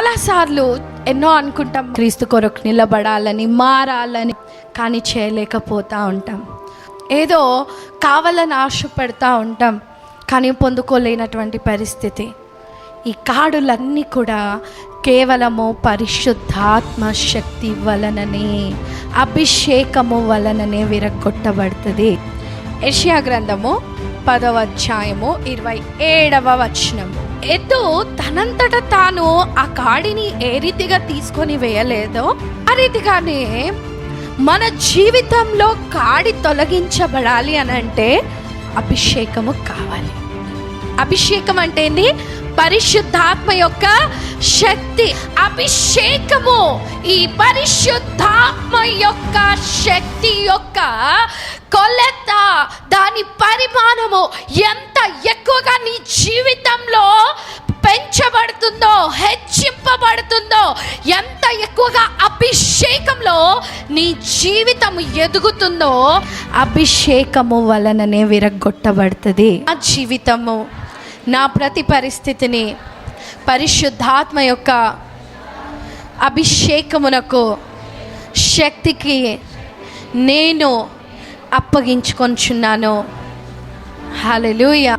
చాలాసార్లు ఎన్నో అనుకుంటాం, క్రీస్తు కొరకు నిలబడాలని, మారాలని, కానీ చేయలేకపోతూ ఉంటాం. ఏదో కావాలని ఆశపడతా ఉంటాం, కానీ పొందుకోలేనటువంటి పరిస్థితి. ఈ కాడులన్నీ కూడా కేవలము పరిశుద్ధాత్మ శక్తి వలననే, అభిషేకము వలననే విరగొట్టబడుతుంది. యెషయా గ్రంథము 10వ అధ్యాయము 27వ వచనం. ఎద్దు తనంతట తాను ఆ కాడిని ఏ రీతిగా తీసుకొని వేయలేదో ఆ రీతిగానే మన జీవితంలో కాడి తొలగించబడాలి అని అంటే అభిషేకము కావాలి. అభిషేకం అంటే ఏంది? పరిశుద్ధాత్మ యొక్క శక్తి. అభిషేకము ఈ పరిశుద్ధాత్మ యొక్క శక్తి యొక్క కొలత, దాని పరిమాణము ఎంత ఎక్కువగా నీ జీవితంలో పెంచబడుతుందో, హెచ్చింపబడుతుందో, ఎంత ఎక్కువగా అభిషేకంలో నీ జీవితం ఎదుగుతుందో, అభిషేకము వలననే విరగొట్టబడుతుంది. ఆ జీవితము, నా ప్రతి పరిస్థితిని పరిశుద్ధాత్మ యొక్క అభిషేకమునకు, శక్తికి నేను అప్పగించుకొంచున్నాను. హల్లెలూయా.